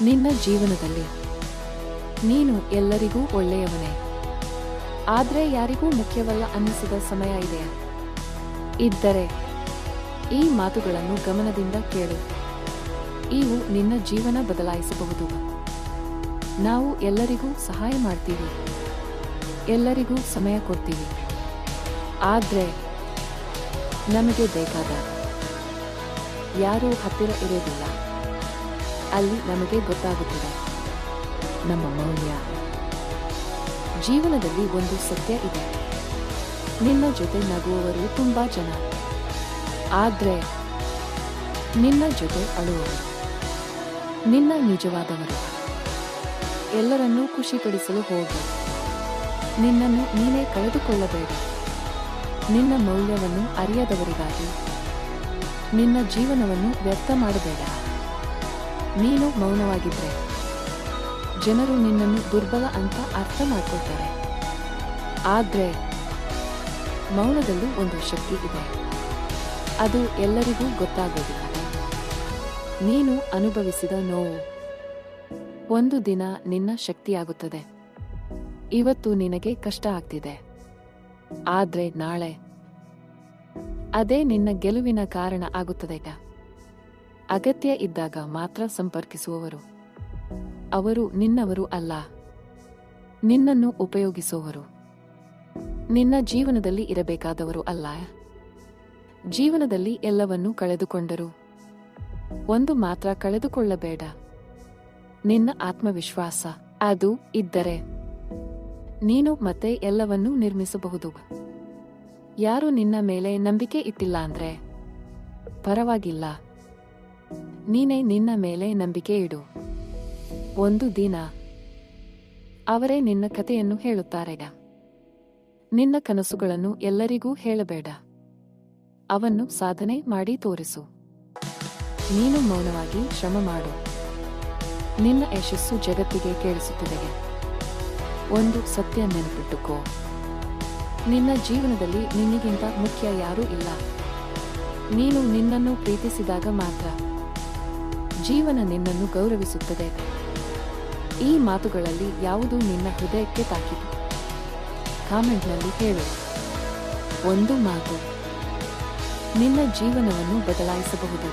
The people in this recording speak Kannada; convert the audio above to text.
ನಿನ್ನ ಜೀವನದಲ್ಲಿ ನೀನು ಎಲ್ಲರಿಗೂ ಒಳ್ಳೆಯವನೇ, ಆದ್ರೆ ಯಾರಿಗೂ ಮುಖ್ಯವಲ್ಲ ಅನ್ನಿಸಿದ ಸಮಯ ಇದೆಯಾ? ಇದ್ದರೆ ಈ ಮಾತುಗಳನ್ನು ಗಮನದಿಂದ ಕೇಳು. ಇವು ನಿನ್ನ ಜೀವನ ಬದಲಾಯಿಸಬಹುದು. ನಾವು ಎಲ್ಲರಿಗೂ ಸಹಾಯ ಮಾಡ್ತೀವಿ, ಎಲ್ಲರಿಗೂ ಸಮಯ ಕೊಡ್ತೀವಿ, ಆದ್ರೆ ನಮಗೆ ಬೇಕಾದಾಗ ಯಾರೂ ಹತ್ತಿರ ಇರೋದಿಲ್ಲ. ಅಲ್ಲಿ ನಮಗೆ ಗೊತ್ತಾಗುತ್ತದೆ ನಮ್ಮ ಮೌಲ್ಯ. ಜೀವನದಲ್ಲಿ ಒಂದು ಸತ್ಯ ಇದೆ, ನಿನ್ನ ಜೊತೆ ನಗುವವರು ತುಂಬಾ ಜನ, ಆದ್ರೆ ನಿನ್ನ ಜೊತೆ ಅಳುವವರು ನಿನ್ನ ನಿಜವಾದವರು. ಎಲ್ಲರನ್ನೂ ಖುಷಿಪಡಿಸಲು ಹೋಗು, ನಿನ್ನನ್ನು ನೀನೇ ಕಳೆದುಕೊಳ್ಳಬೇಡ. ನಿನ್ನ ಮೌಲ್ಯವನ್ನು ಅರಿಯದವರಿಗಾಗಿ ನಿನ್ನ ಜೀವನವನ್ನು ವ್ಯರ್ಥ ಮಾಡಬೇಡ. ನೀನು ಮೌನವಾಗಿದ್ರೆ ಜನರು ನಿನ್ನನ್ನು ದುರ್ಬಲ ಅಂತ ಅರ್ಥ ಮಾಡ್ಕೊಳ್ತಾರೆ, ಆದ್ರೆ ಮೌನದಲ್ಲೂ ಒಂದು ಶಕ್ತಿ ಇದೆ, ಅದು ಎಲ್ಲರಿಗೂ ಗೊತ್ತಾಗೋದಿಲ್ಲ. ನೀನು ಅನುಭವಿಸಿದ ನೋವು ಒಂದು ದಿನ ನಿನ್ನ ಶಕ್ತಿಯಾಗುತ್ತದೆ. ಇವತ್ತು ನಿನಗೆ ಕಷ್ಟ ಆಗ್ತಿದೆ, ಆದ್ರೆ ನಾಳೆ ಅದೇ ನಿನ್ನ ಗೆಲುವಿನ ಕಾರಣ ಆಗುತ್ತದೆ. ಅಗತ್ಯ ಇದ್ದಾಗ ಮಾತ್ರ ಸಂಪರ್ಕಿಸುವವರು ಅವರು ನಿನ್ನವರು ಅಲ್ಲ, ನಿನ್ನನ್ನು ಉಪಯೋಗಿಸುವವರು. ನಿನ್ನ ಜೀವನದಲ್ಲಿ ಇರಬೇಕಾದವರು ಅಲ್ಲ. ಜೀವನದಲ್ಲಿ ಎಲ್ಲವನ್ನೂ ಕಳೆದುಕೊಂಡರು, ಒಂದು ಮಾತ್ರ ಕಳೆದುಕೊಳ್ಳಬೇಡ, ನಿನ್ನ ಆತ್ಮವಿಶ್ವಾಸ. ಅದು ಇದ್ದರೆ ನೀನು ಮತ್ತೆ ಎಲ್ಲವನ್ನೂ ನಿರ್ಮಿಸಬಹುದು. ಯಾರು ನಿನ್ನ ಮೇಲೆ ನಂಬಿಕೆ ಇಟ್ಟಿಲ್ಲ ಅಂದ್ರೆ ಪರವಾಗಿಲ್ಲ, ನೀನೇ ನಿನ್ನ ಮೇಲೆ ನಂಬಿಕೆ ಇಡು. ಒಂದು ದಿನ ಅವರೇ ನಿನ್ನ ಕಥೆಯನ್ನು ಹೇಳುತ್ತಾರೆ. ನಿನ್ನ ಕನಸುಗಳನ್ನು ಎಲ್ಲರಿಗೂ ಹೇಳಬೇಡ, ಅವನ್ನು ಸಾಧನೆ ಮಾಡಿ ತೋರಿಸು. ನೀನು ಮೌನವಾಗಿ ಶ್ರಮ ಮಾಡು, ನಿನ್ನ ಯಶಸ್ಸು ಜಗತ್ತಿಗೆ ಕೇಳಿಸುತ್ತದೆ. ಒಂದು ಸತ್ಯ ನೆನಪಿಟ್ಟುಕೋ, ನಿನ್ನ ಜೀವನದಲ್ಲಿ ನಿನ್ನಿಗಿಂತ ಮುಖ್ಯ ಯಾರೂ ಇಲ್ಲ. ನೀನು ನಿನ್ನನ್ನು ಪ್ರೀತಿಸಿದಾಗ ಮಾತ್ರ ಜೀವನ ನಿನ್ನನ್ನು ಗೌರವಿಸುತ್ತದೆ. ಈ ಮಾತುಗಳಲ್ಲಿ ಯಾವುದು ನಿನ್ನ ಹೃದಯಕ್ಕೆ ತಾಕಿತು? ಕಾಮೆಂಟ್ನಲ್ಲಿ ಹೇಳು. ಒಂದು ಮಾತು ನಿನ್ನ ಜೀವನವನ್ನು ಬದಲಾಯಿಸಬಹುದು.